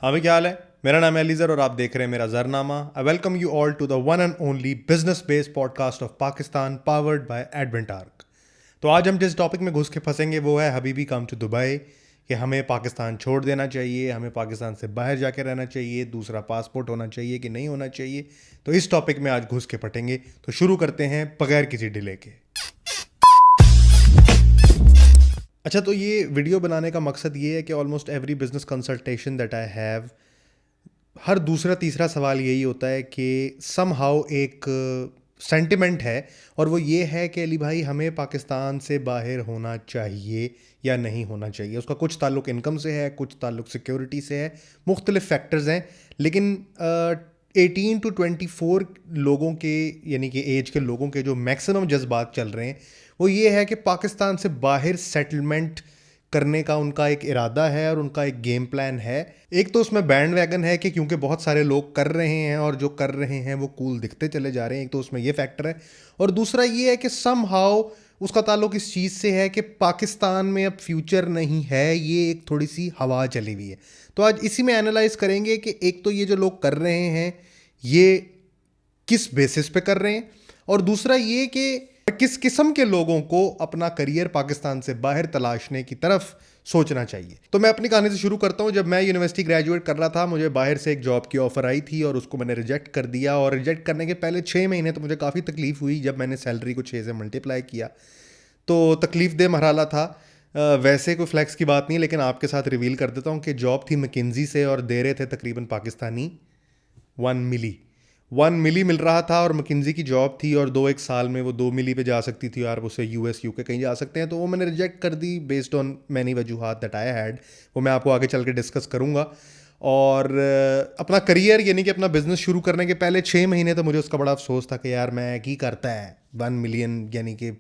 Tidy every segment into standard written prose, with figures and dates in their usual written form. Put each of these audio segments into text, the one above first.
हाँ भाई, क्या हाल है। मेरा नाम है एलिजर और आप देख रहे हैं मेरा जरनामा। I welcome you all to the one and only business based podcast of Pakistan powered by एडवेंटार्क। तो आज हम जिस टॉपिक में घुस के फंसेंगे वो है हबीबी कम टू दुबई, कि हमें पाकिस्तान छोड़ देना चाहिए, हमें पाकिस्तान से बाहर जाके रहना चाहिए, दूसरा पासपोर्ट होना चाहिए कि नहीं होना चाहिए। तो इस टॉपिक में आज घुस के पटेंगे। तो शुरू करते हैं बगैर किसी डिले के। अच्छा, तो ये वीडियो बनाने का मकसद ये है कि almost every business consultation that I have, हर दूसरा तीसरा सवाल यही होता है कि समहाउ एक सेंटिमेंट है, और वो ये है कि अली भाई हमें पाकिस्तान से बाहर होना चाहिए या नहीं होना चाहिए। उसका कुछ ताल्लुक इनकम से है, कुछ ताल्लुक सिक्योरिटी से है, मुख्तलिफ फैक्टर्स हैं। लेकिन 18 to 24 लोगों के, यानी कि एज के लोगों के जो मैक्सिमम जज्बात चल रहे हैं वो ये है कि पाकिस्तान से बाहर सेटलमेंट करने का उनका एक इरादा है और उनका एक गेम प्लान है। एक तो उसमें बैंड वैगन है कि क्योंकि बहुत सारे लोग कर रहे हैं और जो कर रहे हैं वो कूल दिखते चले जा रहे हैं, एक तो उसमें ये फैक्टर है। और दूसरा ये है कि समहाउ उसका ताल्लुक इस चीज़ से है कि पाकिस्तान में अब फ्यूचर नहीं है, ये एक थोड़ी सी हवा चली हुई है। तो आज इसी में एनालाइज करेंगे कि एक तो ये जो लोग कर रहे हैं ये किस बेसिस पे कर रहे हैं, और दूसरा ये कि किस किस्म के लोगों को अपना करियर पाकिस्तान से बाहर तलाशने की तरफ सोचना चाहिए। तो मैं अपनी कहानी से शुरू करता हूँ। जब मैं यूनिवर्सिटी ग्रेजुएट कर रहा था, मुझे बाहर से एक जॉब की ऑफर आई थी और उसको मैंने रिजेक्ट कर दिया। और रिजेक्ट करने के पहले 6 महीने तो मुझे काफ़ी तकलीफ हुई। जब मैंने सैलरी को 6 से मल्टीप्लाई किया तो तकलीफ दे मरहला था। वैसे कोई फ्लैक्स की बात नहीं, लेकिन आपके साथ रिवील कर देता हूँ कि जॉब थी मैकिन्जी से और दे रहे थे तकरीबन पाकिस्तानी 1 मिली मिल रहा था। और मैकिन्जी की जॉब थी और 2-1 साल में वो 2 मिली पे जा सकती थी और उससे यूएस यूके कहीं जा सकते हैं। तो वो मैंने रिजेक्ट कर दी बेस्ड ऑन मैनी वजूहात दैट आई हैड। वो मैं आपको आगे चल के डिस्कस करूँगा। और अपना करियर यानी कि अपना बिजनेस शुरू करने के पहले 6 महीने तो मुझे उसका बड़ा अफसोस था कि यार मैं की करता है 1 मिलियन, यानी कि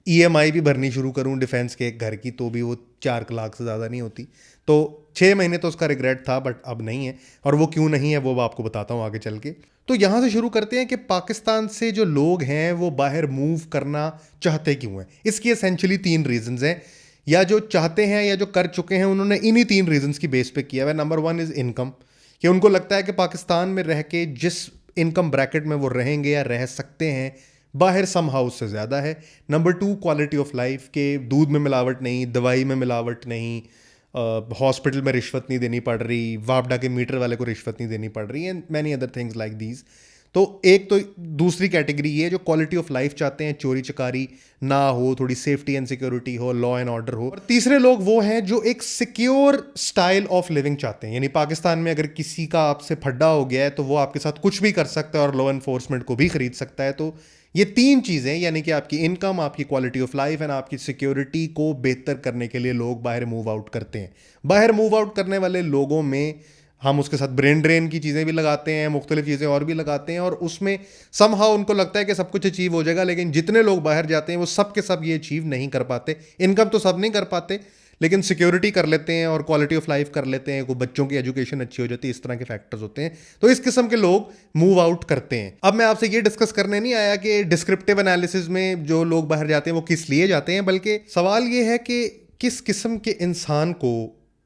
ईएमआई भी भरनी शुरू करूं डिफेंस के एक घर की तो भी वो 4 लाख से ज़्यादा नहीं होती। तो 6 महीने तो उसका रिग्रेट था, बट अब नहीं है। और वो क्यों नहीं है वो आपको बताता हूँ आगे चल के। तो यहाँ से शुरू करते हैं कि पाकिस्तान से जो लोग हैं वो बाहर मूव करना चाहते क्यों हैं। इसकी एसेंशियली 3 रीजंस हैं, या जो चाहते हैं या जो कर चुके हैं उन्होंने इन्हीं 3 रीजंस की बेस पे किया है। नंबर 1 इज़ इनकम, कि उनको लगता है कि पाकिस्तान में रह के जिस इनकम ब्रैकेट में वो रहेंगे या रह सकते हैं बाहर सम हाउस से ज़्यादा है। नंबर 2 क्वालिटी ऑफ लाइफ, के दूध में मिलावट नहीं, दवाई में मिलावट नहीं, हॉस्पिटल में रिश्वत नहीं देनी पड़ रही, वापडा के मीटर वाले को रिश्वत नहीं देनी पड़ रही, and many other things like these. तो एक तो दूसरी कैटेगरी ये जो क्वालिटी ऑफ लाइफ चाहते हैं, चोरी चकारी ना हो, थोड़ी सेफ्टी एंड सिक्योरिटी हो, लॉ एंड ऑर्डर हो। और तीसरे लोग वो हैं जो एक सिक्योर स्टाइल ऑफ लिविंग चाहते हैं, यानी पाकिस्तान में अगर किसी का आपसे फड्डा हो गया है तो वो आपके साथ कुछ भी कर सकता है और लॉ एनफोर्समेंट को भी खरीद सकता है। तो ये 3 चीज़ें, यानी कि आपकी इनकम, आपकी क्वालिटी ऑफ लाइफ एंड आपकी सिक्योरिटी को बेहतर करने के लिए लोग बाहर मूव आउट करते हैं। बाहर मूव आउट करने वाले लोगों में हम उसके साथ ब्रेन ड्रेन की चीज़ें भी लगाते हैं, मुख्तलिफ चीज़ें और भी लगाते हैं, और उसमें समहाउ उनको लगता है कि सब कुछ अचीव हो जाएगा। लेकिन जितने लोग बाहर जाते हैं वो सब के सब ये अचीव नहीं कर पाते। इनकम तो सब नहीं कर पाते, लेकिन सिक्योरिटी कर लेते हैं और क्वालिटी ऑफ लाइफ कर लेते हैं, को बच्चों की एजुकेशन अच्छी हो जाती है, इस तरह के फैक्टर्स होते हैं। तो इस किस्म के लोग मूव आउट करते हैं। अब मैं आपसे ये डिस्कस करने नहीं आया कि डिस्क्रिप्टिव एनालिसिस में जो लोग बाहर जाते हैं वो किस लिए जाते हैं, बल्कि सवाल ये है कि किस किस्म के इंसान को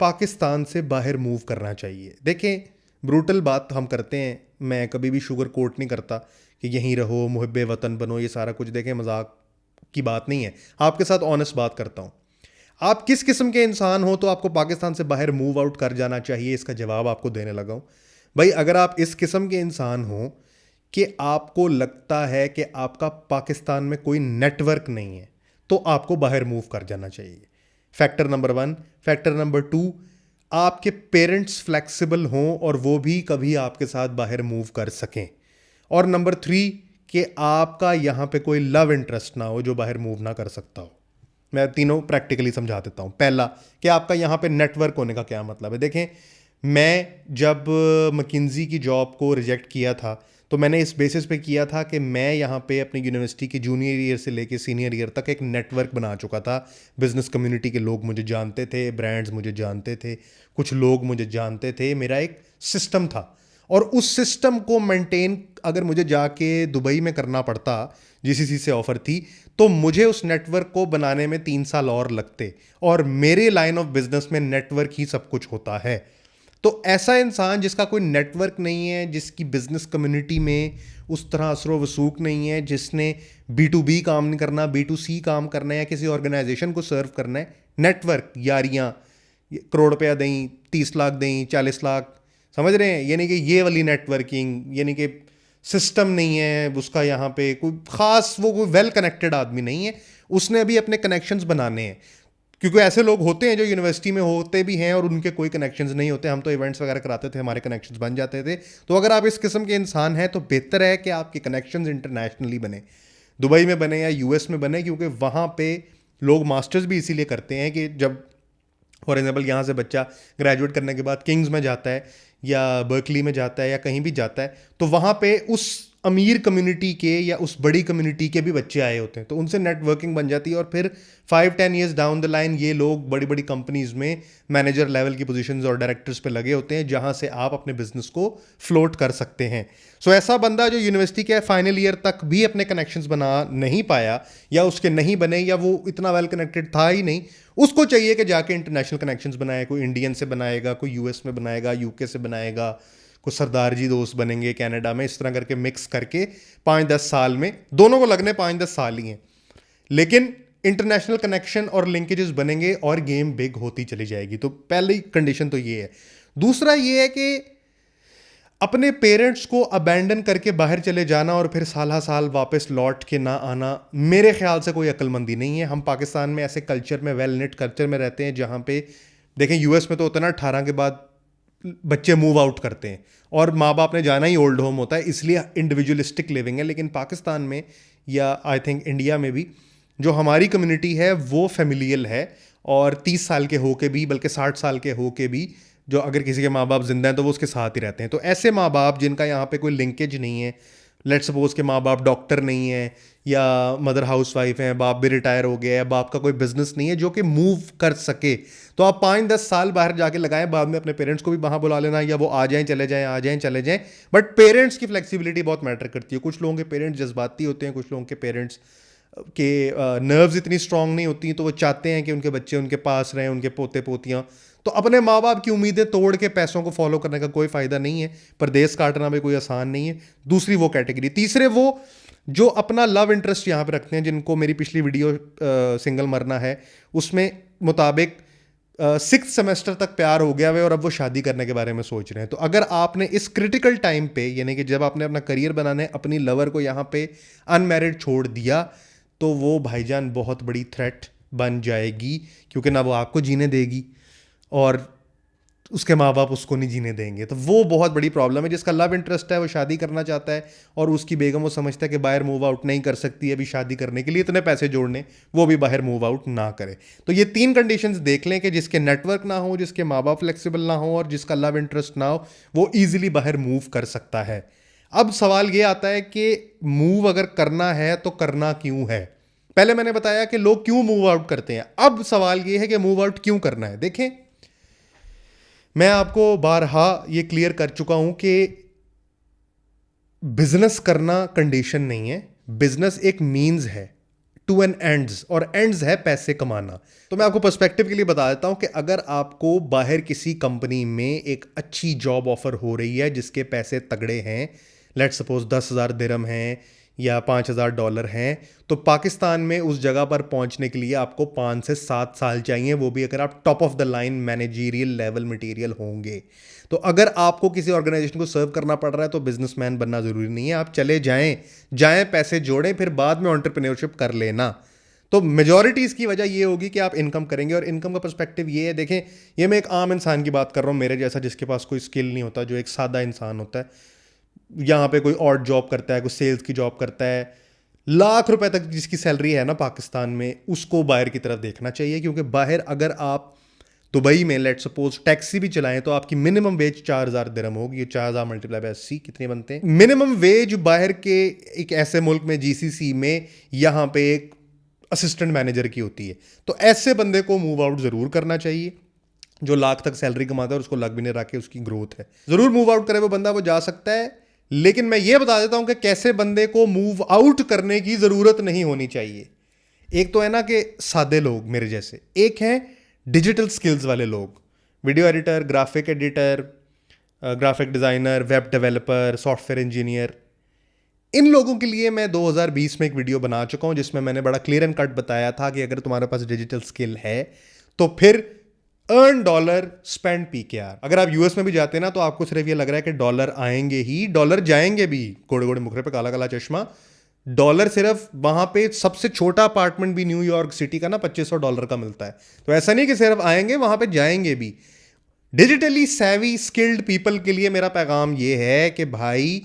पाकिस्तान से बाहर मूव करना चाहिए। देखें, ब्रूटल बात हम करते हैं, मैं कभी भी शुगर कोट नहीं करता कि यहीं रहो, मुहिब्बे वतन बनो, ये सारा कुछ। देखें, मजाक की बात नहीं है, आपके साथ ऑनेस्ट बात करता हूँ। आप किस किस्म के इंसान हो तो आपको पाकिस्तान से बाहर मूव आउट कर जाना चाहिए, इसका जवाब आपको देने लगा हूँ। भाई, अगर आप इस किस्म के इंसान हो कि आपको लगता है कि आपका पाकिस्तान में कोई नेटवर्क नहीं है तो आपको बाहर मूव कर जाना चाहिए। Factor number 1। फैक्टर नंबर 2, आपके पेरेंट्स फ्लेक्सिबल हों और वो भी कभी आपके साथ बाहर मूव कर सकें। और नंबर 3, कि आपका यहाँ पे कोई लव इंटरेस्ट ना हो जो बाहर मूव ना कर सकता हो। मैं तीनों प्रैक्टिकली समझा देता हूँ। पहला, कि आपका यहाँ पे नेटवर्क होने का क्या मतलब है। देखें, मैं जब मैकिन्जी की जॉब को रिजेक्ट किया था तो मैंने इस बेसिस पे किया था कि मैं यहाँ पे अपनी यूनिवर्सिटी की जूनियर ईयर से लेके सीनियर ईयर तक एक नेटवर्क बना चुका था। बिजनेस कम्युनिटी के लोग मुझे जानते थे, ब्रांड्स मुझे जानते थे, कुछ लोग मुझे जानते थे, मेरा एक सिस्टम था। और उस सिस्टम को मेंटेन अगर मुझे जाके दुबई में करना पड़ता, जीसीसी से ऑफर थी, तो मुझे उस नेटवर्क को बनाने में 3 साल और लगते। और मेरे लाइन ऑफ बिजनेस में नेटवर्क ही सब कुछ होता है। तो ऐसा इंसान जिसका कोई नेटवर्क नहीं है, जिसकी बिजनेस कम्युनिटी में उस तरह असरो वसूक नहीं है, जिसने B2B काम नहीं करना, B2C काम करना है या किसी ऑर्गेनाइजेशन को सर्व करना है, नेटवर्क, यारियाँ, करोड़ रुपया दें, 30 लाख दें, 40 लाख, समझ रहे हैं, यानी कि ये वाली नेटवर्किंग, यानी कि सिस्टम नहीं है उसका, यहाँ पे कोई ख़ास वो कोई वेल कनेक्टेड आदमी नहीं है, उसने अभी अपने कनेक्शंस बनाने हैं। क्योंकि ऐसे लोग होते हैं जो यूनिवर्सिटी में होते भी हैं और उनके कोई कनेक्शंस नहीं होते, हम तो इवेंट्स वगैरह कराते थे, हमारे कनेक्शंस बन जाते थे। तो अगर आप इस किस्म के इंसान हैं तो बेहतर है कि आपके कनेक्शंस इंटरनेशनली बने, दुबई में बने या US में बने, क्योंकि वहाँ पे लोग मास्टर्स भी इसीलिए करते हैं कि जब फॉर एग्जाम्पल यहाँ से बच्चा ग्रेजुएट करने के बाद किंग्स में जाता है या बर्कली में जाता है या कहीं भी जाता है, तो वहाँ पे उस अमीर कम्युनिटी के या उस बड़ी कम्युनिटी के भी बच्चे आए होते हैं, तो उनसे नेटवर्किंग बन जाती है और फिर 5-10 ईयर्स डाउन द लाइन ये लोग बड़ी बड़ी कंपनीज में मैनेजर लेवल की पोजीशंस और डायरेक्टर्स पे लगे होते हैं, जहाँ से आप अपने बिजनेस को फ्लोट कर सकते हैं। सो ऐसा बंदा जो यूनिवर्सिटी के फाइनल ईयर तक भी अपने कनेक्शंस बना नहीं पाया या उसके नहीं बने या वो इतना वेल कनेक्टेड था ही नहीं, उसको चाहिए कि जाके इंटरनेशनल कनेक्शंस बनाए। कोई इंडियन से बनाएगा, कोई US में बनाएगा, UK से बनाएगा, कुछ सरदार जी दोस्त बनेंगे कनाडा में, इस तरह करके मिक्स करके 5-10 साल में, दोनों को लगने 5-10 साल ही हैं, लेकिन इंटरनेशनल कनेक्शन और लिंकेजेस बनेंगे और गेम बिग होती चली जाएगी। तो पहली कंडीशन तो ये है। दूसरा ये है कि अपने पेरेंट्स को अबैंडन करके बाहर चले जाना और फिर साल साल वापस लौट के ना आना मेरे ख्याल से कोई अक्लमंदी नहीं है। हम पाकिस्तान में ऐसे कल्चर में, वेल नेट कल्चर में रहते हैं जहाँ पे देखें US में तो होता है ना 18 के बाद बच्चे मूव आउट करते हैं और माँ बाप ने जाना ही ओल्ड होम होता है, इसलिए इंडिविजुअलिस्टिक लिविंग है। लेकिन पाकिस्तान में या आई थिंक इंडिया में भी जो हमारी कम्युनिटी है वो फैमिलियल है और 30 साल के हो के भी, बल्कि 60 साल के हो के भी, जो अगर किसी के माँ बाप जिंदा हैं तो वो उसके साथ ही रहते हैं। तो ऐसे माँ बाप जिनका यहाँ पे कोई लिंकेज नहीं है, लेट सपोज के माँ बाप डॉक्टर नहीं है या मदर हाउसवाइफ हैं, बाप भी रिटायर हो गया है, बाप का कोई बिजनेस नहीं है जो कि मूव कर सके, तो आप 5-10 साल बाहर जाके लगाएं, बाद में अपने पेरेंट्स को भी वहाँ बुला लेना या वो आ जाएं चले जाएं, आ जाएं चले जाएं। बट पेरेंट्स की फ्लेक्सिबिलिटी बहुत मैटर करती है। कुछ लोगों के पेरेंट्स जज्बाती होते हैं, कुछ लोगों के पेरेंट्स के नर्व्स इतनी स्ट्रांग नहीं होती, तो वो चाहते हैं कि उनके बच्चे उनके पास रहें, उनके पोते पोतियाँ। तो अपने माँ बाप की उम्मीदें तोड़ के पैसों को फॉलो करने का कोई फ़ायदा नहीं है। परदेश काटना भी कोई आसान नहीं है। दूसरी वो कैटेगरी। तीसरे वो जो अपना लव इंटरेस्ट यहाँ पे रखते हैं, जिनको मेरी पिछली वीडियो सिंगल मरना है उसमें मुताबिक 6th सेमेस्टर तक प्यार हो गया है और अब वो शादी करने के बारे में सोच रहे हैं। तो अगर आपने इस क्रिटिकल टाइम पे, यानी कि जब आपने अपना करियर बनाना है, अपनी लवर को यहाँ पे अनमैरिड छोड़ दिया, तो वो भाईजान बहुत बड़ी थ्रेट बन जाएगी, क्योंकि ना वो आपको जीने देगी और उसके माँ बाप उसको नहीं जीने देंगे। तो वो बहुत बड़ी प्रॉब्लम है। जिसका लव इंटरेस्ट है वो शादी करना चाहता है और उसकी बेगम वो समझता है कि बाहर मूव आउट नहीं कर सकती है अभी शादी करने के लिए, इतने पैसे जोड़ने, वो भी बाहर मूव आउट ना करे। तो ये 3 कंडीशंस देख लें कि जिसके नेटवर्क ना हो, जिसके माँ बाप फ्लेक्सिबल ना हो और जिसका लव इंटरेस्ट ना हो, वो ईजिली बाहर मूव कर सकता है। अब सवाल ये आता है कि मूव अगर करना है तो करना क्यों है। पहले मैंने बताया कि लोग क्यों मूव आउट करते हैं, अब सवाल ये है कि मूव आउट क्यों करना है। देखें, मैं आपको बारहा ये क्लियर कर चुका हूं कि बिजनेस करना कंडीशन नहीं है, बिजनेस एक मींस है टू एन एंड्स, और एंड्स है पैसे कमाना। तो मैं आपको पर्सपेक्टिव के लिए बता देता हूं कि अगर आपको बाहर किसी कंपनी में एक अच्छी जॉब ऑफर हो रही है जिसके पैसे तगड़े हैं, लेट सपोज 10,000 दिरहम हैं या $5,000 हैं, तो पाकिस्तान में उस जगह पर पहुंचने के लिए आपको 5 से 7 साल चाहिए, वो भी अगर आप top of the line managerial level material होंगे। तो अगर आपको किसी ऑर्गेनाइजेशन को सर्व करना पड़ रहा है तो बिजनेसमैन बनना ज़रूरी नहीं है, आप चले जाएं पैसे जोड़ें, फिर बाद में एंटरप्रेन्योरशिप कर लेना। तो मेजॉरिटी इसकी वजह ये होगी कि आप इनकम करेंगे, और इनकम का पर्सपेक्टिव ये है, देखें, ये मैं एक आम इंसान की बात कर रहा हूँ, मेरे जैसा जिसके पास कोई स्किल नहीं होता, जो एक सादा इंसान होता है, यहाँ पे कोई ऑड जॉब करता है, कोई सेल्स की जॉब करता है, लाख रुपए तक जिसकी सैलरी है ना पाकिस्तान में, उसको बाहर की तरफ देखना चाहिए। क्योंकि बाहर अगर आप दुबई में लेट सपोज टैक्सी भी चलाएं तो आपकी मिनिमम वेज 4,000 दिरहम होगी। 4,000 मल्टीप्लाई बाय 80 कितने बनते हैं? मिनिमम वेज बाहर के एक ऐसे मुल्क में, GCC में, यहाँ पे एक असिस्टेंट मैनेजर की होती है। तो ऐसे बंदे को मूव आउट ज़रूर करना चाहिए। जो लाख तक सैलरी कमाता है और उसको लग भी नहीं रहा कि उसकी ग्रोथ है, ज़रूर मूव आउट करे वो बंदा, वो जा सकता है। लेकिन मैं ये बता देता हूं कि कैसे बंदे को मूव आउट करने की ज़रूरत नहीं होनी चाहिए। एक तो है ना कि सादे लोग मेरे जैसे, एक है डिजिटल स्किल्स वाले लोग, video editor, graphic editor, graphic designer, web developer, software engineer, इन लोगों के लिए मैं 2020 में एक वीडियो बना चुका हूं जिसमें मैंने बड़ा क्लियर एंड कट बताया था कि अगर तुम्हारे पास डिजिटल स्किल है तो फिर अर्न डॉलर स्पेंड पीकेआर। अगर आप यूएस में भी जाते हैं ना तो आपको सिर्फ ये लग रहा है कि डॉलर आएंगे ही, डॉलर जाएंगे भी। घोड़े घोड़े मुखरे पे काला काला चश्मा। डॉलर सिर्फ वहां पे सबसे छोटा अपार्टमेंट भी न्यूयॉर्क सिटी का ना $2500 का मिलता है। तो ऐसा नहीं कि सिर्फ आएंगे, वहां पे जाएंगे भी। डिजिटली सैवी स्किल्ड पीपल के लिए मेरा पैगाम ये है कि भाई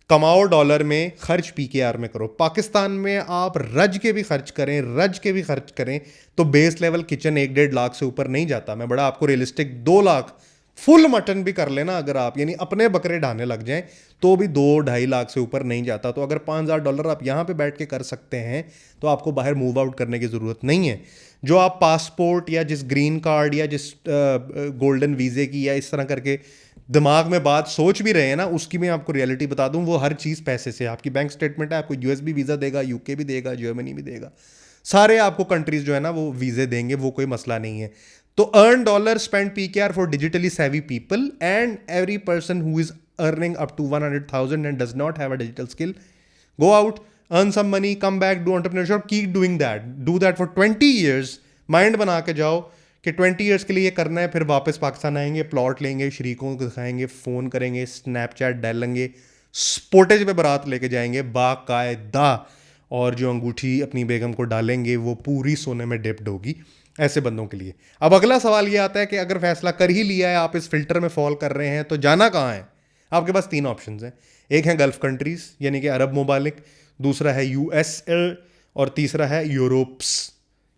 कमाओ डॉलर में, खर्च पीकेआर में करो। पाकिस्तान में आप रज के भी खर्च करें, रज के भी खर्च करें तो बेस लेवल किचन 1-1.5 लाख से ऊपर नहीं जाता। मैं बड़ा आपको रियलिस्टिक 2 लाख फुल मटन भी कर लेना अगर आप, यानी अपने बकरे ढाने लग जाएं तो भी 2-2.5 लाख से ऊपर नहीं जाता। तो अगर $5000 आप यहाँ पे बैठ के कर सकते हैं तो आपको बाहर मूव आउट करने की ज़रूरत नहीं है। जो आप पासपोर्ट या जिस ग्रीन कार्ड या जिस गोल्डन वीज़े की या इस तरह करके दिमाग में बात सोच भी रहे हैं ना, उसकी मैं आपको रियलिटी बता दूं, वो हर चीज़ पैसे से। आपकी बैंक स्टेटमेंट है, आपको यूएस भी वीज़ा देगा, यूके भी देगा, जर्मनी भी देगा, सारे आपको कंट्रीज जो है ना वो वीज़े देंगे, वो कोई मसला नहीं है। तो earn dollar spend PKR for digitally savvy people and every person who is earning up to 100,000 and does not have a digital skill, go out, earn some money, come back, do entrepreneurship, keep doing that, do that for 20 years. माइंड बना के जाओ कि 20 years के लिए ये करना है, फिर वापस पाकिस्तान आएंगे, प्लॉट लेंगे, शरीकों को दिखाएंगे, फ़ोन करेंगे, स्नैपचैट डालेंगे, स्पोटेज पे बारात लेके जाएंगे बाकायदा, और जो अंगूठी अपनी बेगम को डालेंगे वो पूरी सोने में डिप्ड होगी। ऐसे बंदों के लिए अब अगला सवाल ये आता है कि अगर फैसला कर ही लिया है, आप इस फिल्टर में फॉल कर रहे हैं, तो जाना कहाँ है? आपके पास 3 ऑप्शन हैं। एक है गल्फ कंट्रीज यानी कि अरब ममालिक, दूसरा है यूएसए और तीसरा है यूरोप्स।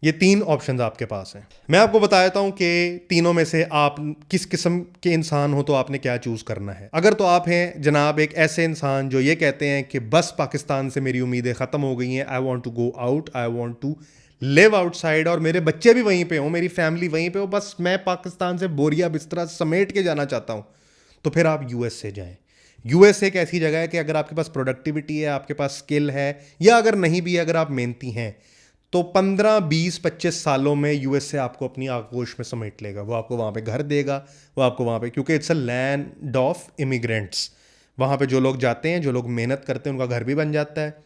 ये 3 ऑप्शंस आपके पास हैं। मैं आपको बता देता हूं कि तीनों में से आप किस किस्म के इंसान हो तो आपने क्या चूज करना है। अगर तो आप हैं जनाब एक ऐसे इंसान जो ये कहते हैं कि बस पाकिस्तान से मेरी उम्मीदें खत्म हो गई हैं, I want to go out, I want to live outside, और मेरे बच्चे भी वहीं पे हों, मेरी फैमिली वहीं पे हो, बस मैं पाकिस्तान से बोरिया बिस्तरा समेट के जाना चाहता हूं, तो फिर आप यूएस से जाएं। यूएस एक ऐसी जगह है कि अगर आपके पास प्रोडक्टिविटी है, आपके पास स्किल है, या अगर नहीं भी, अगर आप मेहनती हैं, तो 15, 20, 25 सालों में यूएस से आपको अपनी आगोश में समेट लेगा। वो आपको वहाँ पे घर देगा, वो आपको वहाँ पे, क्योंकि it's a land of immigrants. वहाँ पे जो लोग जाते हैं, जो लोग मेहनत करते हैं, उनका घर भी बन जाता है।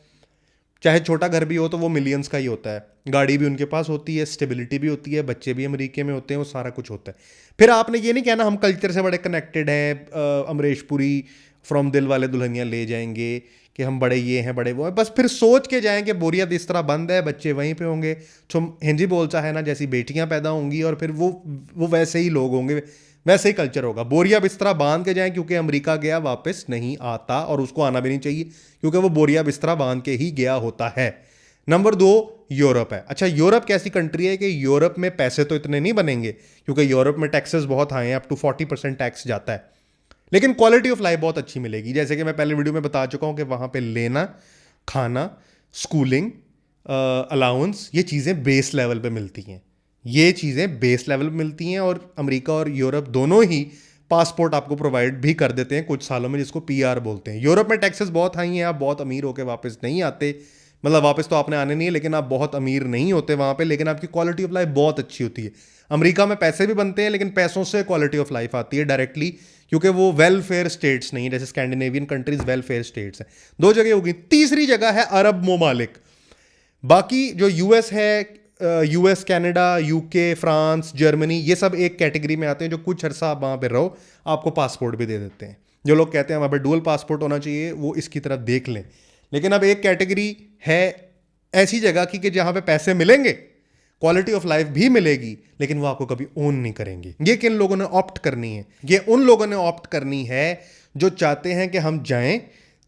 चाहे छोटा घर भी हो तो वो मिलियंस का ही होता है। गाड़ी भी उनके पास होती है, स्टेबिलिटी भी होती है, बच्चे भी अमेरिका में होते हैं, वो सारा कुछ होता है। फिर आपने ये नहीं कहना हम कल्चर से बड़े कनेक्टेड हैं, अमरीश पुरी फ्रॉम दिल वाले दुल्हनिया ले जाएंगे कि हम बड़े ये हैं, बड़े वो हैं। बस फिर सोच के जाएं कि बोरियत इस तरह बंद है, बच्चे वहीं पे होंगे, तो हिंदी बोलता है ना, जैसी बेटियां पैदा होंगी, और फिर वो वैसे ही लोग होंगे, वैसे ही कल्चर होगा। बोरिया बिस्तरा बांध के जाएं, क्योंकि अमेरिका गया वापस नहीं आता, और उसको आना भी नहीं चाहिए, क्योंकि वो बोरिया बिस्तरा बांध के ही गया होता है। नंबर 2 यूरोप है। अच्छा, यूरोप कैसी कंट्री है कि यूरोप में पैसे तो इतने नहीं बनेंगे, क्योंकि यूरोप में टैक्सेस बहुत हाई हैं, अप टू 40% टैक्स जाता है, लेकिन क्वालिटी ऑफ लाइफ बहुत अच्छी मिलेगी। जैसे कि मैं पहले वीडियो में बता चुका हूं कि वहां पे लेना, खाना, स्कूलिंग, अलाउंस, ये चीज़ें बेस लेवल पे मिलती हैं। ये चीज़ें बेस लेवल पे मिलती हैं, और अमेरिका और यूरोप दोनों ही पासपोर्ट आपको प्रोवाइड भी कर देते हैं कुछ सालों में, जिसको पीआर बोलते हैं। यूरोप में टैक्सेस बहुत हाई हैं, आप बहुत अमीर होकर वापस नहीं आते, मतलब वापस तो आपने आने नहीं है, लेकिन आप बहुत अमीर नहीं होते वहाँ पे, लेकिन आपकी क्वालिटी ऑफ लाइफ बहुत अच्छी होती है। अमेरिका में पैसे भी बनते हैं, लेकिन पैसों से क्वालिटी ऑफ लाइफ आती है डायरेक्टली, क्योंकि वो वेलफेयर स्टेट्स नहीं है, जैसे स्कैंडिनेवियन कंट्रीज वेलफेयर स्टेट्स हैं। 2 जगह होगी। तीसरी जगह है अरब ममालिक। बाकी जो यूएस है, US, Canada, UK, France, Germany, ये सब एक कैटेगरी में आते हैं, जो कुछ अर्सा आप वहाँ पे रहो, आपको पासपोर्ट भी दे देते हैं। जो लोग कहते हैं वहाँ पे डुअल पासपोर्ट होना चाहिए, वो इसकी तरफ देख लें। लेकिन अब एक कैटेगरी है ऐसी जगह की कि जहाँ पे पैसे मिलेंगे, क्वालिटी ऑफ लाइफ भी मिलेगी, लेकिन वो आपको कभी ओन नहीं करेंगे। ये किन लोगों ने ऑप्ट करनी है? ये उन लोगों ने ऑप्ट करनी है जो चाहते हैं कि हम जाएं,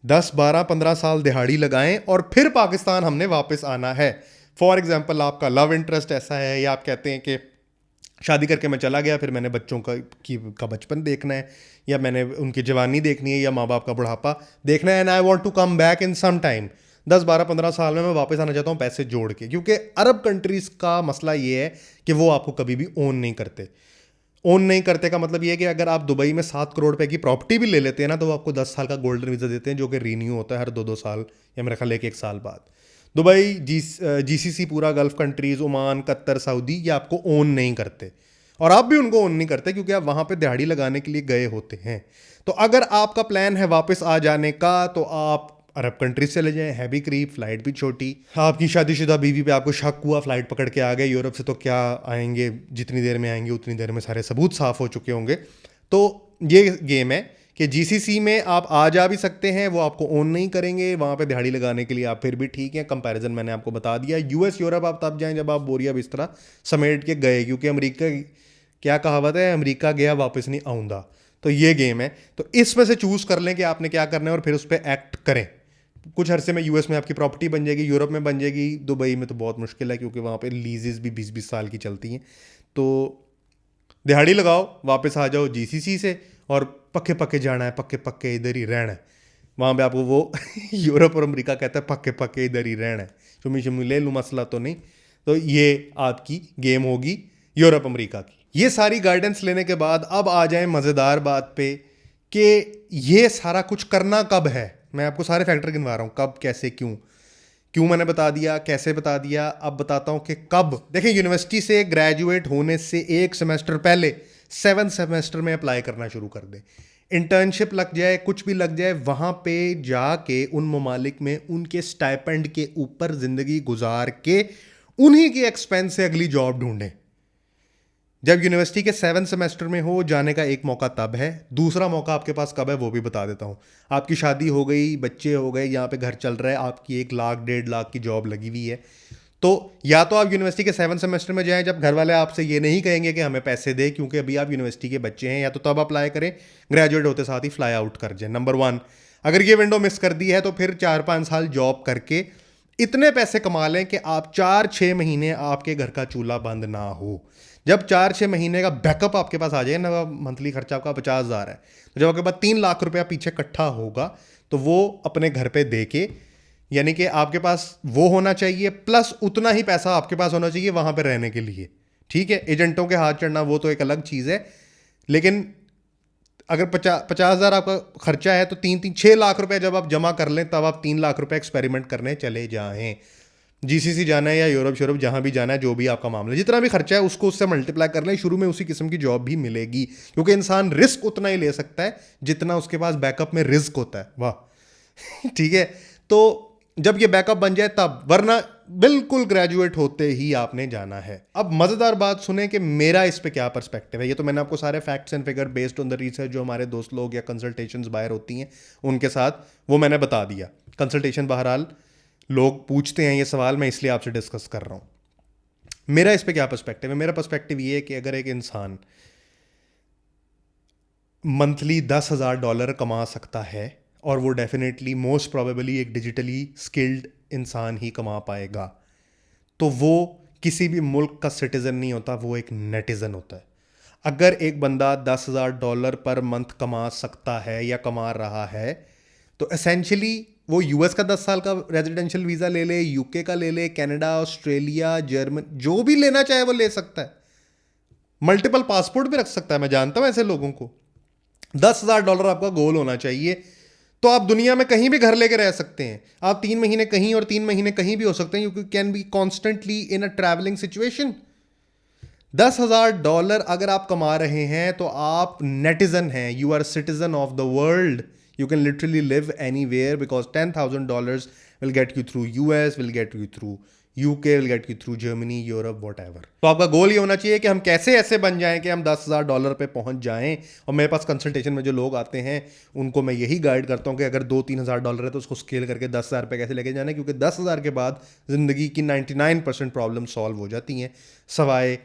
10, 12, 15 साल दिहाड़ी लगाएं, और फिर पाकिस्तान हमने वापस आना है। फॉर एग्जाम्पल, आपका लव इंटरेस्ट ऐसा है, या आप कहते हैं कि शादी करके मैं चला गया, फिर मैंने बच्चों का बचपन देखना है, या मैंने उनकी जवानी देखनी है, या माँ बाप का बुढ़ापा देखना है, and I want to come back in some time. 10, 12, 15 साल में मैं वापस आना चाहता हूँ पैसे जोड़ के। क्योंकि अरब कंट्रीज़ का मसला ये है कि वो आपको कभी भी ओन नहीं करते। ओन नहीं करते का मतलब ये है कि अगर आप दुबई में 7 करोड़ रुपए की प्रॉपर्टी भी ले लेते हैं ना, तो वो आपको 10 साल का गोल्डन वीज़ा देते हैं, जो कि रीन्यू होता है हर 2-2 साल, या मेरा ख्याल है कि 1 साल बाद। दुबई, जीसीसी, पूरा gulf countries, Oman, Qatar, Saudi, ये आपको ओन नहीं करते। और आप भी उनको ओन नहीं करते क्योंकि आप वहाँ पे दिहाड़ी लगाने के लिए गए होते हैं। तो अगर आपका प्लान है वापस आ जाने का तो आप अरब कंट्रीज चले जाएं, है भी करीब, फ्लाइट भी छोटी। आपकी शादीशुदा बीवी पे आपको शक हुआ, फ्लाइट पकड़ के आ गए यूरोप से, तो क्या आएंगे, जितनी देर में आएंगे उतनी देर में सारे सबूत साफ हो चुके होंगे। तो ये गेम है कि जीसीसी में आप आ जा भी सकते हैं, वो आपको ओन नहीं करेंगे, वहाँ पे दिहाड़ी लगाने के लिए आप फिर भी ठीक है। कंपैरिजन मैंने आपको बता दिया। यूएस यूरोप आप तब जाएं जब आप बोरिया बिस्तरा समेट के गए, क्योंकि अमेरिका, क्या कहावत है, अमेरिका गया वापस नहीं आऊँगा। तो ये गेम है, तो इसमें से चूज कर लें कि आपने क्या करना है और फिर उस पर एक्ट करें। कुछ अरसे में यूएस में आपकी प्रॉपर्टी बन जाएगी, यूरोप में बन जाएगी, दुबई में तो बहुत मुश्किल है क्योंकि वहाँ पे लीजेस भी 20-20 साल की चलती हैं। तो दिहाड़ी लगाओ, वापस आ जाओ जीसीसी से, और पक्के पक्के जाना है, पक्के पक्के इधर ही रहना है। वहाँ पे आपको वो यूरोप और अमेरिका कहता है पक्के पक्के इधर ही रहना है, चुमी चुमी ले लूँ, मसला तो नहीं। तो ये आपकी गेम होगी यूरोप अमेरिका की। ये सारी गाइडेंस लेने के बाद अब आ जाए मज़ेदार बात पे कि ये सारा कुछ करना कब है। मैं आपको सारे फैक्टर गिनवा रहा हूँ, कब, कैसे, क्यों मैंने बता दिया, कैसे बता दिया, अब बताता हूँ कि कब। देखें, यूनिवर्सिटी से ग्रेजुएट होने से एक सेमेस्टर पहले 7 सेमेस्टर में अप्लाई करना शुरू कर दें। इंटर्नशिप लग जाए, कुछ भी लग जाए, वहाँ पे जाके उन ममालिक में उनके स्टाइपेंड के ऊपर ज़िंदगी गुजार के उन्हीं के एक्सपेंस से अगली जॉब ढूंढें। जब यूनिवर्सिटी के 7 सेमेस्टर में हो, जाने का एक मौका तब है। दूसरा मौका आपके पास कब है वो भी बता देता हूँ। आपकी शादी हो गई, बच्चे हो गए, यहाँ पे घर चल रहा है, आपकी 1 लाख 1.5 लाख की जॉब लगी हुई है, तो या तो आप यूनिवर्सिटी के 7 सेमेस्टर में जाएं जब घर वाले आपसे ये नहीं कहेंगे कि हमें पैसे दे, क्योंकि अभी आप यूनिवर्सिटी के बच्चे हैं, या तो तब अप्लाई करें, ग्रेजुएट होते साथ ही फ्लाई आउट कर जाए। नंबर 1, अगर ये विंडो मिस कर दी है तो फिर 4-5 साल जॉब करके इतने पैसे कमा लें कि आप 4-6 महीने आपके घर का चूल्हा बंद ना हो। जब 4-6 महीने का बैकअप आपके पास आ जाए ना, मंथली खर्चा आपका 50,000 है, तो जब आपके पास 3 लाख रुपया पीछे इकट्ठा होगा तो वो अपने घर पे दे के, यानी कि आपके पास वो होना चाहिए, प्लस उतना ही पैसा आपके पास होना चाहिए वहाँ पे रहने के लिए। ठीक है, एजेंटों के हाथ चढ़ना वो तो एक अलग चीज़ है, लेकिन अगर 50,000 आपका खर्चा है तो 6 लाख रुपए जब आप जमा कर लें तब आप 3 लाख रुपए एक्सपेरिमेंट करने चले जाएं। जीसीसी जाना है या यूरोप शोरोप, जहाँ भी जाना है, जो भी आपका मामला, जितना भी खर्चा है उसको उससे मल्टीप्लाई कर लें, शुरू में उसी किस्म की जॉब भी मिलेगी, क्योंकि इंसान रिस्क उतना ही ले सकता है जितना उसके पास बैकअप में रिस्क होता है। वाह ठीक है, तो जब ये बैकअप बन जाए तब, वरना बिल्कुल ग्रेजुएट होते ही आपने जाना है। अब मज़ेदार बात सुने कि मेरा इस पे क्या पर्सपेक्टिव है। ये तो मैंने आपको सारे facts and figure based on the research जो हमारे दोस्त लोग या कंसल्टेशंस बाहर होती हैं उनके साथ, वो मैंने बता दिया। कंसल्टेशन बहरहाल लोग पूछते हैं ये सवाल, मैं इसलिए आपसे डिस्कस कर रहा हूँ। मेरा इस पे क्या पर्सपेक्टिव है? मेरा पर्सपेक्टिव ये है कि अगर एक इंसान मंथली $10,000 कमा सकता है, और वो डेफिनेटली मोस्ट प्रोबेबली एक डिजिटली स्किल्ड इंसान ही कमा पाएगा, तो वो किसी भी मुल्क का सिटीजन नहीं होता, वो एक नेटिजन होता है। अगर एक बंदा $10,000 पर मंथ कमा सकता है या कमा रहा है, तो एसेंशियली वो यूएस का 10 साल का रेजिडेंशियल वीज़ा ले ले, यूके का ले ले, कनाडा, ऑस्ट्रेलिया, जर्मन, जो भी लेना चाहे वो ले सकता है। मल्टीपल पासपोर्ट भी रख सकता है, मैं जानता हूं ऐसे लोगों को। $10,000 आपका गोल होना चाहिए, तो आप दुनिया में कहीं भी घर लेके रह सकते हैं। आप 3 महीने कहीं और 3 महीने कहीं भी हो सकते हैं, क्योंकि can be constantly in a travelling situation. $10,000 अगर आप कमा रहे हैं तो आप नेटिजन हैं, you are citizen of the world. You can literally live anywhere because $10,000 will get you through US, will get you through UK, will get you through Germany, Europe, whatever. तो आपका गोल ये होना चाहिए कि हम कैसे ऐसे बन जाएं कि हम $10,000 पे पहुंच जाएं। और मेरे पास कंसल्टेशन में जो लोग आते हैं उनको मैं यही गाइड करता हूं कि अगर $2-3 है तो उसको स्केल करके 10,000 पे कैसे लेके जाना है, क्योंकि 10,000 के बाद ज़िंदगी की 99% प्रॉब्लम सॉल्व हो जाती हैं, सवाए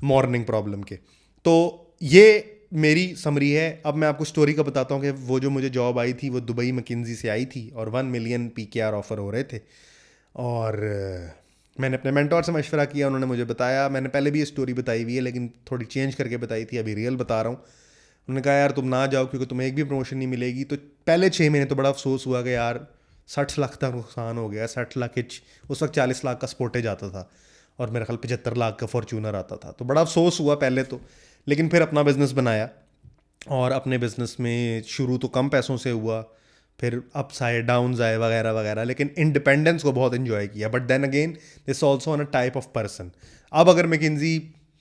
मॉर्निंग प्रॉब्लम के। तो ये मेरी समरी है। अब मैं आपको स्टोरी का बताता हूँ कि वो जो मुझे जॉब आई थी वो दुबई मैकिन्जी से आई थी और 1 मिलियन PKR ऑफ़र हो रहे थे। और मैंने अपने मेंटोर से मशवरा किया, उन्होंने मुझे बताया, मैंने पहले भी ये स्टोरी बताई हुई है लेकिन थोड़ी चेंज करके बताई थी, अभी रियल बता रहा हूँ। उन्होंने कहा यार तुम ना जाओ क्योंकि तुम्हें एक भी प्रमोशन नहीं मिलेगी। तो पहले 6 महीने तो बड़ा अफसोस हुआ कि यार 60 लाख तक नुकसान हो गया। 60 लाख उस वक्त 40 लाख का स्पोर्टेज आता था और मेरा ख्याल 75 लाख का फॉर्चूनर आता था, तो बड़ा अफसोस हुआ पहले तो। लेकिन फिर अपना बिज़नेस बनाया और अपने बिज़नेस में शुरू तो कम पैसों से हुआ, फिर अप्स आए, डाउन्स आए, वगैरह वगैरह, लेकिन इंडिपेंडेंस को बहुत इन्जॉय किया। But then again this also on a type of person. अब अगर मैकिन्जी,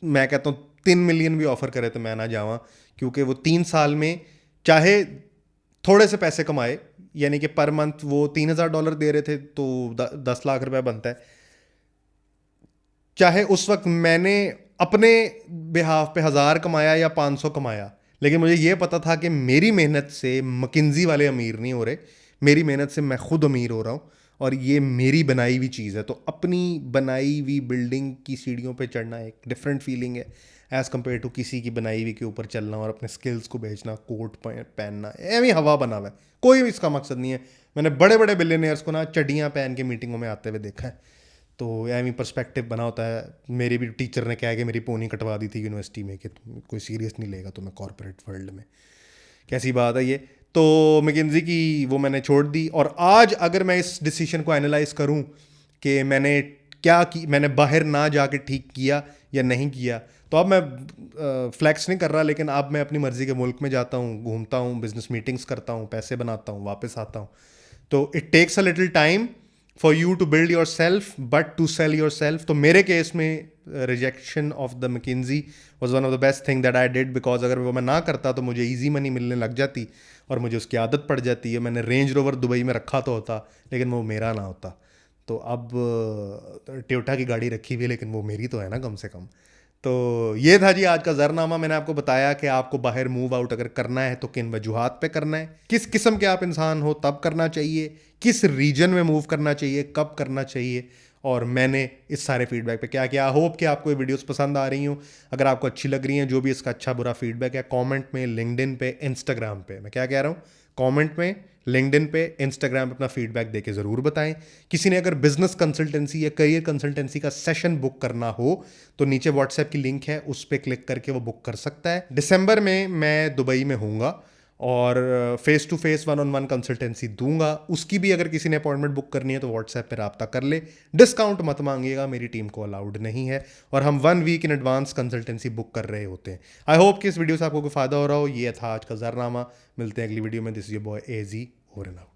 मैं कहता हूँ 3 मिलियन भी ऑफर करे तो मैं ना जावा, क्योंकि वो 3 साल में चाहे थोड़े से पैसे कमाए, यानी कि पर मंथ वो $3,000 दे रहे थे तो 10 लाख रुपए बनता है, चाहे उस वक्त मैंने अपने बिहाफ पे 1,000 कमाया या 500 कमाया, लेकिन मुझे ये पता था कि मेरी मेहनत से मकिंजी वाले अमीर नहीं हो रहे, मेरी मेहनत से मैं खुद अमीर हो रहा हूँ और ये मेरी बनाई हुई चीज़ है। तो अपनी बनाई हुई बिल्डिंग की सीढ़ियों पे चढ़ना एक डिफरेंट फीलिंग है एज़ कम्पेयर टू किसी की बनाई हुई के ऊपर चलना और अपने स्किल्स को बेचना, कोट पहनना, एवं हवा बना हुआ है, कोई भी इसका मकसद नहीं है। मैंने बड़े बड़े बिलियनियर्स को ना चड्डियाँ पहन के मीटिंगों में आते हुए देखा है, तो एवं पर्सपेक्टिव बना होता है। मेरी भी टीचर ने कहा कि मेरी पोनी कटवा दी थी यूनिवर्सिटी में कि कोई सीरियस नहीं लेगा तुम्हें कॉर्पोरेट वर्ल्ड में, कैसी बात है ये। तो मैकिन्जी की वो मैंने छोड़ दी, और आज अगर मैं इस डिसीजन को एनालाइज करूं कि मैंने क्या की, मैंने बाहर ना जाके ठीक किया या नहीं किया, तो अब मैं फ्लैक्स नहीं कर रहा, लेकिन अब मैं अपनी मर्ज़ी के मुल्क में जाता हूँ, घूमता हूँ, बिजनेस मीटिंग्स करता हूँ, पैसे बनाता हूँ, वापस आता हूँ। तो it takes a little time for you to build yourself but to sell yourself. तो मेरे केस में rejection of the McKinsey was one of the best thing that I did, because अगर वो मैं ना करता तो मुझे ईजी मनी मिलने लग जाती और मुझे उसकी आदत पड़ जाती है। मैंने रेंज रोवर दुबई में रखा तो होता, लेकिन वो मेरा ना होता। तो अब टोयोटा की गाड़ी रखी हुई है, लेकिन वो मेरी तो है ना कम से कम। तो ये था जी आज का ज़रनामा। मैंने आपको बताया कि आपको बाहर मूव आउट अगर करना है तो किन वजूहात पे करना है, किस किस्म के आप इंसान हो तब करना चाहिए, किस रीजन में मूव करना चाहिए, कब करना चाहिए, और मैंने इस सारे फीडबैक पे क्या किया। होप कि आपको ये वीडियोस पसंद आ रही हूँ। अगर आपको अच्छी लग रही हैं, जो भी इसका अच्छा बुरा फीडबैक है, कमेंट में, लिंक्डइन पे, इंस्टाग्राम पे, मैं क्या कह रहा हूँ, कमेंट में, लिंक्डइन पे, इंस्टाग्राम पे अपना फीडबैक देके ज़रूर बताएं। किसी ने अगर बिजनेस कंसल्टेंसी या करियर कंसल्टेंसी का सेशन बुक करना हो तो नीचे व्हाट्सएप की लिंक है, उस पर क्लिक करके वो बुक कर सकता है। दिसंबर में मैं दुबई में हूँगा और face to face 1-on-1 consultancy दूंगा। उसकी भी अगर किसी ने अपॉइंटमेंट बुक करनी है तो व्हाट्सएप पे रब्ता कर ले। डिस्काउंट मत मांगिएगा, मेरी टीम को अलाउड नहीं है, और हम 1 week in advance consultancy book कर रहे होते हैं। आई होप कि इस वीडियो से आपको कोई फायदा हो रहा हो। ये था आज का ज़रनामा। मिलते हैं अगली वीडियो में। This is your boy AG, over and out.